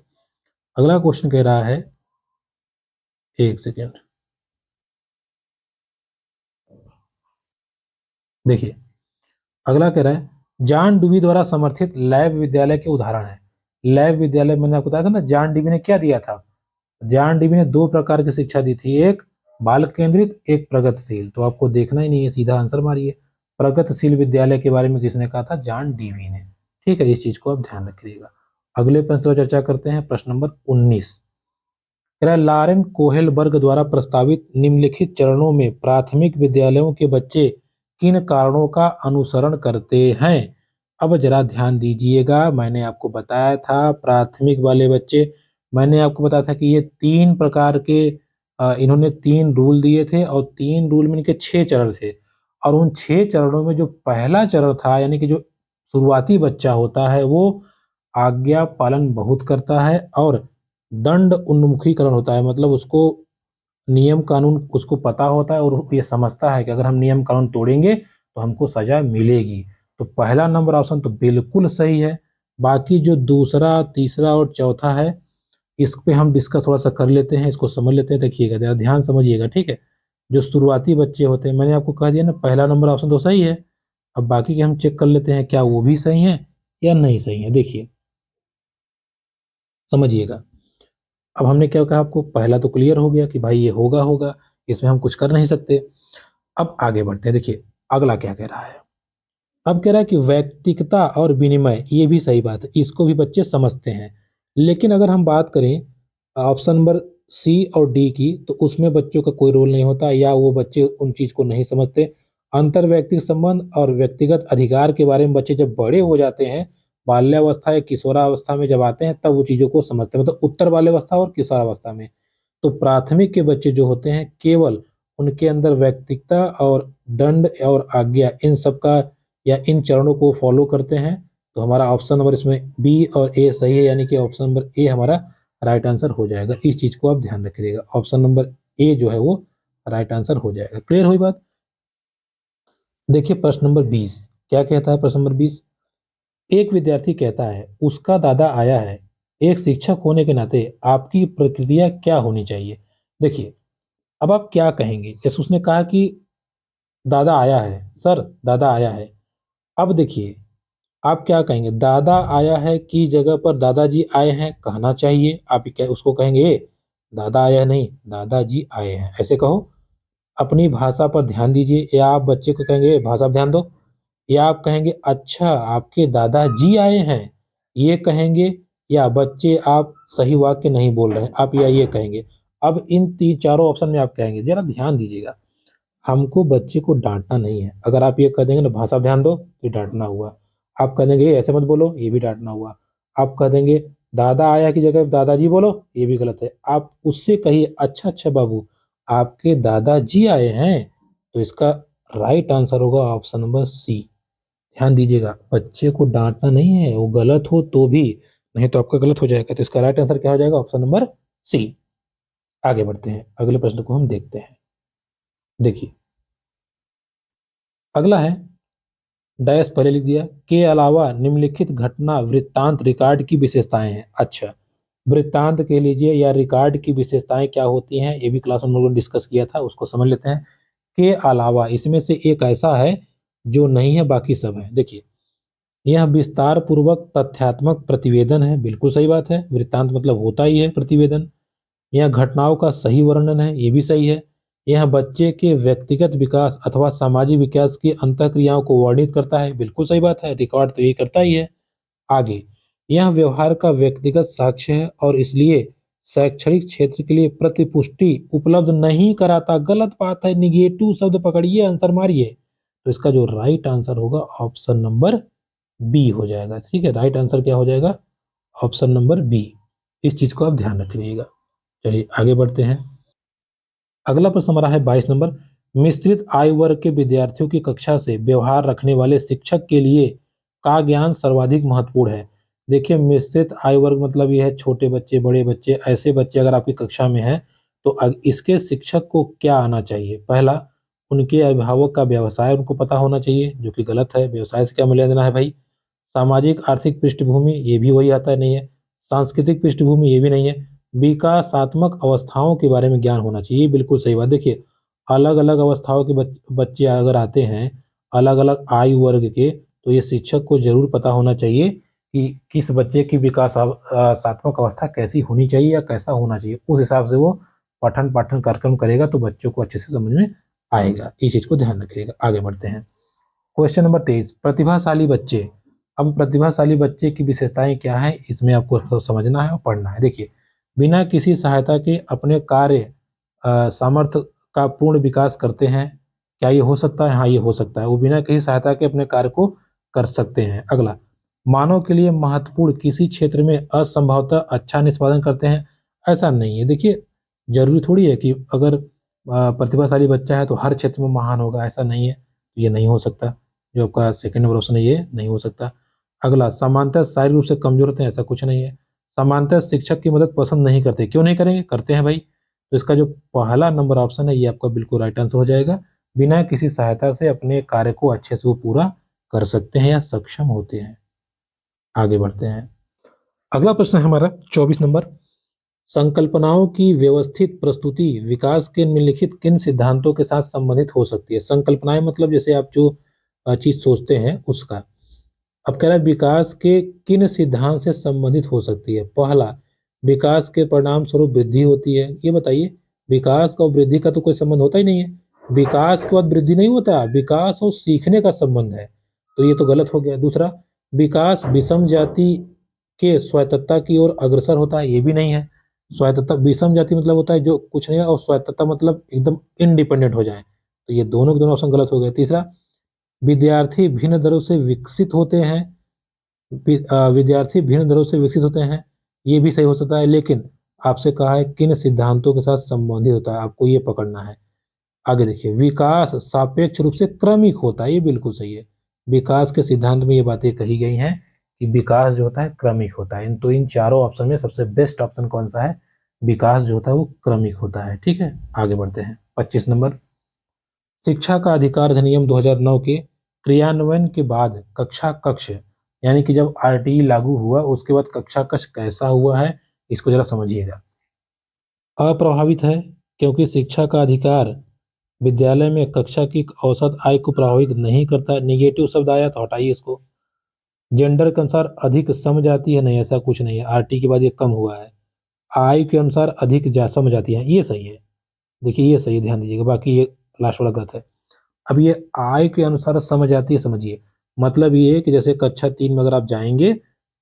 अगला क्वेश्चन कह रहा है, एक सेकेंड देखिए। अगला कह रहा है जॉन डुवी द्वारा समर्थित लैब विद्यालय के उदाहरण है। लैब विद्यालय मैंने आपको बताया था ना, जॉन डुवी ने क्या दिया था? जॉन डुवी ने दो प्रकार की शिक्षा दी थी, एक बाल केंद्रित, एक प्रगतिशील। तो आपको देखना ही नहीं है, सीधा आंसर मारिए। प्रगतिशील विद्यालय के बारे में किसने कहा था? जॉन डुवी ने। ठीक है, इस चीज को आप ध्यान रखिएगा। अगले प्रश्न पर चर्चा करते हैं, प्रश्न नंबर 19। लॉरेन कोहेलबर्ग द्वारा प्रस्तावित निम्नलिखित चरणों में प्राथमिक विद्यालयों के बच्चे किन कारणों का अनुसरण करते हैं? अब जरा ध्यान दीजिएगा। मैंने आपको बताया था प्राथमिक वाले बच्चे, मैंने आपको बताया था कि ये तीन प्रकार के इन्होंने तीन रूल दिए थे, और तीन रूल में इनके 6 चरण थे। और उन 6 चरणों में जो पहला चरण था, यानी कि जो शुरुआती बच्चा होता है, वो आज्ञा पालन बहुत करता है और दंड उन्मुखीकरण होता है। मतलब उसको नियम कानून उसको पता होता है, और ये समझता है कि अगर हम नियम कानून तोड़ेंगे तो हमको सजा मिलेगी। तो पहला नंबर ऑप्शन तो बिल्कुल सही है। बाकी जो दूसरा, तीसरा और चौथा है, इस पे हम डिस्कस थोड़ा सा कर लेते हैं, इसको समझ लेते हैं। देखिएगा, जरा ध्यान समझिएगा। ठीक है, जो शुरुआती बच्चे होते हैं, मैंने आपको कह दिया ना, पहला नंबर ऑप्शन तो सही है। अब बाकी के हम चेक कर लेते हैं क्या वो भी सही है या नहीं सही है। देखिए, समझिएगा। अब हमने क्या कहा आपको, पहला तो क्लियर हो गया कि भाई ये होगा होगा, इसमें हम कुछ कर नहीं सकते। अब आगे बढ़ते हैं। देखिए अगला क्या कह रहा है। अब कह रहा है कि व्यक्तिगता और विनिमय, ये भी सही बात है, इसको भी बच्चे समझते हैं। लेकिन अगर हम बात करें ऑप्शन नंबर सी और डी की, तो उसमें बच्चों का कोई रोल नहीं होता, या वो बच्चे उन चीज को नहीं समझते। अंतर व्यक्तिगत संबंध और व्यक्तिगत अधिकार के बारे में बच्चे जब बड़े हो जाते हैं, बाल्यावस्था या किशोरावस्था में जब आते हैं, तब वो चीजों को समझते हैं। मतलब उत्तर बाल्यावस्था और किशोरावस्था में। तो प्राथमिक के बच्चे जो होते हैं, केवल उनके अंदर व्यक्तिगता और दंड और आज्ञा, इन सब का या इन चरणों को फॉलो करते हैं। तो हमारा ऑप्शन नंबर इसमें बी और ए सही है, यानी कि ऑप्शन नंबर ए हमारा राइट आंसर हो जाएगा। इस चीज को आप ध्यान रखिएगा, ऑप्शन नंबर ए जो है वो राइट आंसर हो जाएगा। क्लियर हुई बात? देखिए प्रश्न नंबर 20 क्या कहता है। प्रश्न नंबर 20, एक विद्यार्थी कहता है उसका दादा आया है। एक शिक्षक होने के नाते आपकी प्रतिक्रिया क्या होनी चाहिए? देखिए, अब आप क्या कहेंगे? जैसे उसने कहा कि दादा आया है, सर दादा आया है। अब देखिए, आप क्या कहेंगे? दादा आया है की जगह पर दादाजी आए हैं कहना चाहिए। आप क्या उसको कहेंगे? दादा आया है नहीं, दादाजी आए हैं, ऐसे कहो। अपनी भाषा पर ध्यान दीजिए, या आप बच्चे को कहेंगे भाषा पर ध्यान दो, या आप कहेंगे अच्छा आपके दादाजी आए हैं, ये कहेंगे, या बच्चे आप सही वाक्य नहीं बोल रहे हैं, आप या ये कहेंगे। अब इन तीन चारों ऑप्शन में आप कहेंगे, जरा ध्यान दीजिएगा। हमको बच्चे को डांटना नहीं है। अगर आप ये कह देंगे ना भाषा ध्यान दो, ये डांटना हुआ। आप कह देंगे ऐसे मत बोलो, ये भी डांटना हुआ। आप कह देंगे दादा आया की जगह दादाजी बोलो, ये भी गलत है। आप उससे कहिए अच्छा अच्छा बाबू आपके दादाजी आए हैं। तो इसका राइट आंसर होगा ऑप्शन नंबर सी। ध्यान दीजिएगा, बच्चे को डांटना नहीं है, वो गलत हो तो भी, नहीं तो आपका गलत हो जाएगा। तो इसका राइट आंसर क्या हो जाएगा? Option number C. आगे बढ़ते हैं, अगले प्रश्न को हम देखते हैं। देखिए अगला है, डैश पहले लिख दिया, के अलावा निम्नलिखित घटना वृत्तांत रिकॉर्ड की विशेषताएं हैं। अच्छा, वृत्तांत के लीजिए या रिकॉर्ड की विशेषताएं क्या होती हैं, ये भी क्लास में हम लोगों ने डिस्कस किया था, उसको समझ लेते हैं। के अलावा इसमें से एक ऐसा है जो नहीं है, बाकी सब है। देखिए, यह विस्तार पूर्वक तथ्यात्मक प्रतिवेदन है, बिल्कुल सही बात है। वृत्तांत मतलब होता ही है प्रतिवेदन। यह घटनाओं का सही वर्णन है, ये भी सही है। यह बच्चे के व्यक्तिगत विकास अथवा सामाजिक विकास की अंतःक्रियाओं को वर्णित करता है, बिल्कुल सही बात है। रिकॉर्ड तो ये करता ही है। आगे, यह व्यवहार का व्यक्तिगत साक्ष्य है और इसलिए शैक्षणिक क्षेत्र के लिए प्रतिपुष्टि उपलब्ध नहीं कराता, गलत बात है। निगेटिव शब्द पकड़िए, आंसर मारिए। तो इसका जो राइट आंसर होगा ऑप्शन नंबर बी हो जाएगा। ठीक है, राइट आंसर क्या हो जाएगा? Option number B. इस चीज को आप ध्यान रखिएगा। चलिए आगे बढ़ते हैं। अगला प्रश्न हमारा है 22 नंबर। मिश्रित आयु वर्ग के विद्यार्थियों की कक्षा से व्यवहार रखने वाले शिक्षक के लिए का ज्ञान सर्वाधिक महत्वपूर्ण है। देखिए मिश्रित आयु वर्ग मतलब ये है छोटे बच्चे, बड़े बच्चे, ऐसे बच्चे अगर आपकी कक्षा में हैं तो इसके शिक्षक को क्या आना चाहिए? पहला, उनके अभिभावक का व्यवसाय उनको पता होना चाहिए, जो कि गलत है। व्यवसाय से क्या लेना देना है भाई? सामाजिक आर्थिक पृष्ठभूमि, ये भी वही आता है, नहीं है। सांस्कृतिक पृष्ठभूमि, ये भी नहीं है। विकासात्मक अवस्थाओं के बारे में ज्ञान होना चाहिए, बिल्कुल सही बात। देखिए अलग अलग अवस्थाओं के बच्चे अगर आते हैं, अलग अलग आयु वर्ग के, तो ये शिक्षक को जरूर पता होना चाहिए कि किस बच्चे की विकासात्मक अवस्था कैसी होनी चाहिए या कैसा होना चाहिए। उस हिसाब से वो पठन पाठन कार्यक्रम करेगा तो बच्चों को अच्छे से समझ में आएगा। इस चीज को ध्यान रखिएगा। आगे बढ़ते हैं। क्वेश्चन नंबर 23, प्रतिभाशाली बच्चे। अब प्रतिभाशाली बच्चे की विशेषताएं क्या है, इसमें आपको सब समझना है और पढ़ना है। देखिए बिना किसी सहायता के अपने कार्य सामर्थ्य का पूर्ण विकास करते हैं। क्या ये हो सकता है? हाँ, ये हो सकता है। वो बिना किसी सहायता के अपने कार्य को कर सकते हैं। अगला, मानव के लिए महत्वपूर्ण किसी क्षेत्र में असंभवतः अच्छा निष्पादन करते हैं। ऐसा नहीं है। देखिए जरूरी थोड़ी है कि अगर प्रतिभाशाली बच्चा है तो हर क्षेत्र में महान होगा, ऐसा नहीं है। ये नहीं हो सकता। जो आपका सेकंड नंबर ऑप्शन है ये नहीं हो सकता। अगला, सामान्यतः शारीरिक रूप से कमजोर होते हैं। ऐसा कुछ नहीं है। सामान्यतः शिक्षक की मदद पसंद नहीं करते। क्यों नहीं करेंगे? करते हैं भाई। तो इसका जो पहला नंबर ऑप्शन है ये आपका बिल्कुल राइट आंसर हो जाएगा। बिना किसी सहायता से अपने कार्य को अच्छे से वो पूरा कर सकते हैं या सक्षम होते हैं। आगे बढ़ते हैं। अगला प्रश्न है हमारा 24 नंबर, संकल्पनाओं की व्यवस्थित प्रस्तुति विकास के निम्नलिखित किन सिद्धांतों के साथ संबंधित हो सकती है? संकल्पनाएं मतलब जैसे आप जो चीज सोचते हैं उसका। अब कह रहा है विकास के किन सिद्धांत से संबंधित हो सकती है? पहला, विकास के परिणाम स्वरूप वृद्धि होती है। ये बताइए, विकास का और वृद्धि का तो कोई संबंध होता ही नहीं है। विकास के बाद वृद्धि नहीं होता, विकास और सीखने का संबंध है, तो ये तो गलत हो गया। दूसरा, विकास विषम जाति के स्वायत्तता की ओर अग्रसर होता है। ये भी नहीं है। स्वायत्तता, विषम जाति मतलब होता है जो कुछ नहीं है, और स्वायत्तता मतलब एकदम इंडिपेंडेंट हो जाए, तो ये दोनों के दोनों ऑप्शन गलत हो गए। तीसरा, विद्यार्थी भिन्न दरों से विकसित होते हैं। विद्यार्थी भिन्न दरों से विकसित होते हैं, ये भी सही हो सकता है, लेकिन आपसे कहा है किन सिद्धांतों के साथ संबंधित होता है, आपको ये पकड़ना है। आगे देखिए, विकास सापेक्ष रूप से क्रमिक होता है। ये बिल्कुल सही है। विकास के सिद्धांत में ये बातें कही गई हैं कि विकास जो होता है क्रमिक होता है। तो इन चारों ऑप्शन में सबसे बेस्ट ऑप्शन कौन सा है? विकास जो होता है वो क्रमिक होता है। ठीक है, आगे बढ़ते हैं। 25 नंबर, शिक्षा का अधिकार अधिनियम 2009 के क्रियान्वयन के बाद कक्षा कक्ष, यानी कि जब आरटीई लागू हुआ उसके बाद कक्षा कक्ष कैसा हुआ है, इसको जरा समझिएगा। अप्रभावित है, क्योंकि शिक्षा का अधिकार विद्यालय में कक्षा की औसत आय को प्रभावित नहीं करता। निगेटिव शब्द आया तो हटाइए इसको। जेंडर के अनुसार अधिक सम जाती है, नहीं ऐसा कुछ नहीं है। आरटी के बाद ये कम हुआ है। आयु के अनुसार अधिक सम जाती है, ये सही है। देखिए ये सही है, ध्यान दीजिएगा। बाकी ये लास्ट वाला गलत है। अब ये आय के अनुसार समझ आती है, समझिए। मतलब ये है कि जैसे कक्षा 3 में अगर आप जाएंगे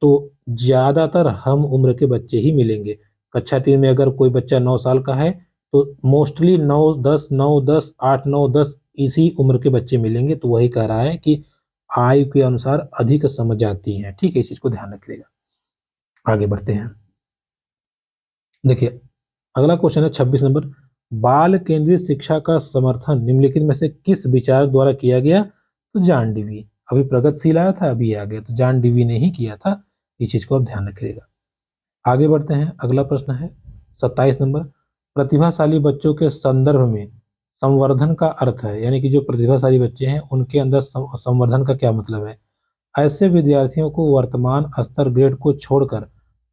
तो ज्यादातर हम उम्र के बच्चे ही मिलेंगे। कक्षा 3 में अगर कोई बच्चा 9 साल का है तो मोस्टली 9 10 8 9 10 इसी उम्र के बच्चे मिलेंगे। तो वही कह रहा है कि आयु के अनुसार अधिक समझ आती है। ठीक है, इस चीज को ध्यान रखिएगा। आगे बढ़ते हैं। देखिए अगला क्वेश्चन है 26 नंबर, बाल केंद्रित शिक्षा का समर्थन निम्नलिखित में से किस विचारक द्वारा किया गया? तो जॉन डीवी। अभी प्रगतिशील आया था, अभी आ गया, तो जॉन डीवी ने ही किया था। इस चीज को आप ध्यान रखिएगा। आगे बढ़ते हैं। अगला प्रश्न है 27 नंबर, प्रतिभाशाली बच्चों के संदर्भ में संवर्धन का अर्थ है, यानी कि जो प्रतिभाशाली बच्चे हैं उनके अंदर संवर्धन का क्या मतलब है? ऐसे विद्यार्थियों को वर्तमान स्तर ग्रेड को छोड़कर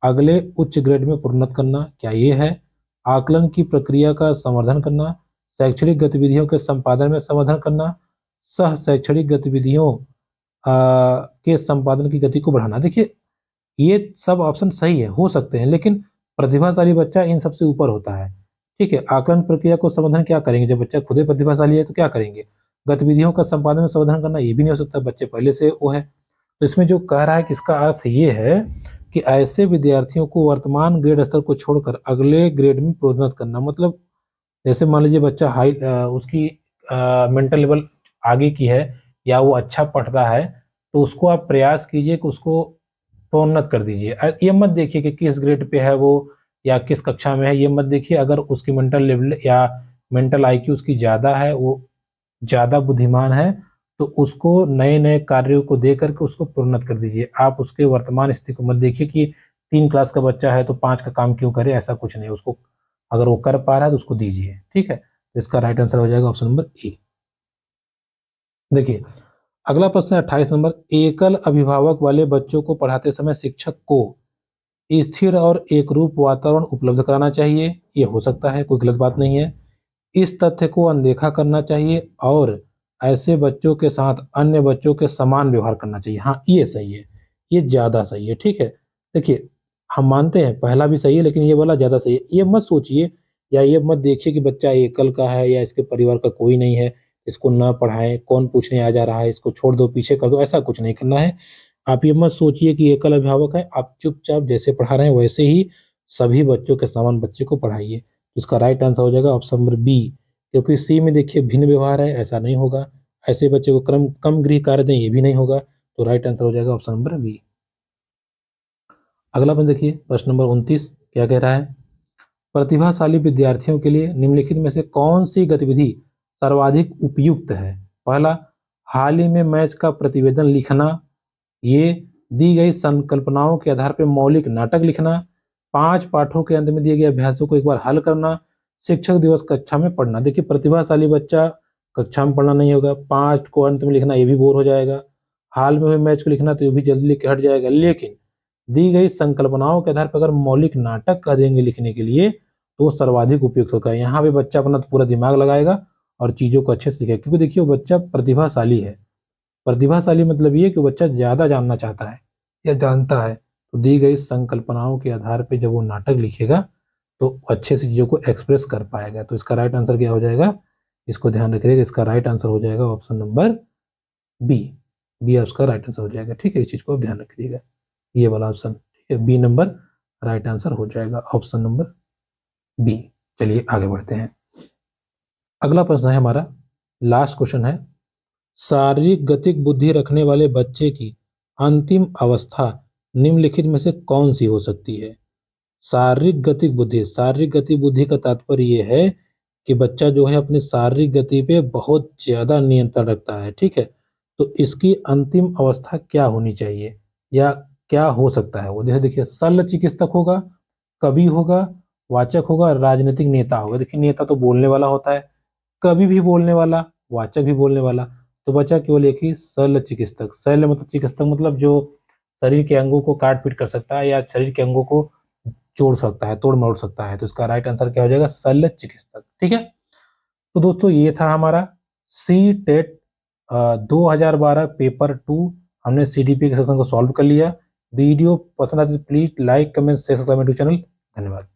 अगले उच्च ग्रेड में प्रोन्नत करना, क्या ये है? आकलन की प्रक्रिया का संवर्धन करना, शैक्षणिक गतिविधियों के संपादन में संवर्धन करना, सह शैक्षणिक गतिविधियों के संपादन की गति को बढ़ाना। देखिए ये सब ऑप्शन सही है, हो सकते हैं, लेकिन प्रतिभाशाली बच्चा इन सबसे ऊपर होता है। ठीक है, आकलन प्रक्रिया को संवर्धन क्या करेंगे? जब बच्चा खुद ही प्रतिभाशाली है तो क्या करेंगे? गतिविधियों का संपादन में संवर्धन करना, ये भी नहीं हो सकता, बच्चे पहले से वो है। तो इसमें जो कह रहा है कि इसका अर्थ ये है कि ऐसे विद्यार्थियों को वर्तमान ग्रेड स्तर को छोड़कर अगले ग्रेड में प्रोन्नत करना। मतलब जैसे मान लीजिए बच्चा उसकी मेंटल लेवल आगे की है या वो अच्छा पढ़ रहा है, तो उसको आप प्रयास कीजिए कि उसको प्रोन्नत कर दीजिए। ये मत देखिए कि किस ग्रेड पे है वो या किस कक्षा में है, ये मत देखिए। अगर उसकी मेंटल लेवल या मेंटल आईक्यू उसकी ज़्यादा है, वो ज़्यादा बुद्धिमान है, तो उसको नए नए कार्यों को दे करके उसको प्रोन्नत कर दीजिए। आप उसके वर्तमान स्थिति को मत देखिए कि 3 क्लास का बच्चा है तो 5 का काम क्यों करे, ऐसा कुछ नहीं। उसको अगर वो कर पा रहा है तो उसको दीजिए, ठीक है। तो इसका राइट आंसर हो जाएगा ऑप्शन नंबर ए। देखिए अगला प्रश्न है 28 नंबर, एकल अभिभावक वाले बच्चों को पढ़ाते समय शिक्षक को स्थिर और एकरूप वातावरण उपलब्ध कराना चाहिए। ये हो सकता है, कोई गलत बात नहीं है। इस तथ्य को अनदेखा करना चाहिए और ऐसे बच्चों के साथ अन्य बच्चों के समान व्यवहार करना चाहिए। हाँ ये सही है, ये ज़्यादा सही है, ठीक है। देखिए हम मानते हैं पहला भी सही है, लेकिन ये वाला ज़्यादा सही है। ये मत सोचिए या ये मत देखिए कि बच्चा एकल का है या इसके परिवार का कोई नहीं है, इसको ना पढ़ाएं, कौन पूछने आ जा रहा है, इसको छोड़ दो, पीछे कर दो, ऐसा कुछ नहीं करना है। आप ये मत सोचिए कि एकल अभिभावक है, आप चुपचाप जैसे पढ़ा रहे हैं वैसे ही सभी बच्चों के समान बच्चे को पढ़ाइए। तो इसका राइट आंसर हो जाएगा ऑप्शन नंबर बी। क्योंकि सी में देखिए भिन्न व्यवहार है, ऐसा नहीं होगा। ऐसे बच्चे को कम गृह कार्य दें, ये भी नहीं होगा। तो राइट आंसर हो जाएगा ऑप्शन नंबर बी। अगला प्रश्न देखिए, प्रश्न नंबर 29 क्या कह रहा है, प्रतिभाशाली विद्यार्थियों के लिए निम्नलिखित में से कौन सी गतिविधि सर्वाधिक उपयुक्त है। पहला, हाल ही में मैच का प्रतिवेदन लिखना। ये दी गई संकल्पनाओं के आधार पर मौलिक नाटक लिखना। 5 पाठों के अंत में दिए गए अभ्यासों को एक बार हल करना। शिक्षक दिवस कक्षा में पढ़ना। देखिए प्रतिभाशाली बच्चा कक्षा में पढ़ना नहीं होगा, 5 को अंत में लिखना ये भी बोर हो जाएगा, हाल में हुए मैच को लिखना तो ये भी जल्दी लिख के हट जाएगा। लेकिन दी गई संकल्पनाओं के आधार पर अगर मौलिक नाटक कह देंगे लिखने के लिए तो वो सर्वाधिक उपयुक्त होगा। यहाँ पे बच्चा अपना पूरा दिमाग लगाएगा और चीज़ों को अच्छे से लिखेगा, क्योंकि देखिए वो बच्चा प्रतिभाशाली है। प्रतिभाशाली मतलब ये कि बच्चा ज़्यादा जानना चाहता है या जानता है, तो दी गई संकल्पनाओं के आधार पर जब वो नाटक लिखेगा तो अच्छे से चीज़ों को एक्सप्रेस कर पाएगा। तो इसका राइट आंसर क्या हो जाएगा, इसको ध्यान रखिएगा, इसका राइट आंसर हो जाएगा ऑप्शन नंबर बी। बी उसका राइट आंसर हो जाएगा, ठीक है। इस चीज़ को आप ध्यान रखिएगा, ये वाला ऑप्शन, ठीक है, बी नंबर राइट आंसर हो जाएगा, ऑप्शन नंबर बी। चलिए आगे बढ़ते हैं। अगला प्रश्न है हमारा, लास्ट क्वेश्चन है, शारीरिक गतिक बुद्धि रखने वाले बच्चे की अंतिम अवस्था निम्नलिखित में से कौन सी हो सकती है। शारीरिक गतिक बुद्धि, शारीरिक गति बुद्धि का तात्पर्य यह है कि बच्चा जो है अपनी शारीरिक गति पे बहुत ज्यादा नियंत्रण रखता है, ठीक है। तो इसकी अंतिम अवस्था क्या होनी चाहिए या क्या हो सकता है वो, जैसे देखिए शल्य चिकित्सक होगा, कवि होगा, वाचक होगा, राजनीतिक नेता होगा। देखिए नेता तो बोलने वाला होता है, कवि भी बोलने वाला, वाचक भी बोलने वाला। तो बचा केवल एक ही शल्य चिकित्सक। शल्य मतलब चिकित्सक मतलब जो शरीर के अंगों को काट पीट कर सकता है या शरीर के अंगों को जोड़ सकता है, तोड़ मरोड़ सकता है। तो इसका राइट आंसर क्या हो जाएगा, शल्य चिकित्सक, ठीक है। तो दोस्तों ये था हमारा सी टेट 2012 पेपर 2। हमने सीडीपी के सेशन को सॉल्व कर लिया। वीडियो पसंद आए तो please like comment share subscribe to channel. धन्यवाद।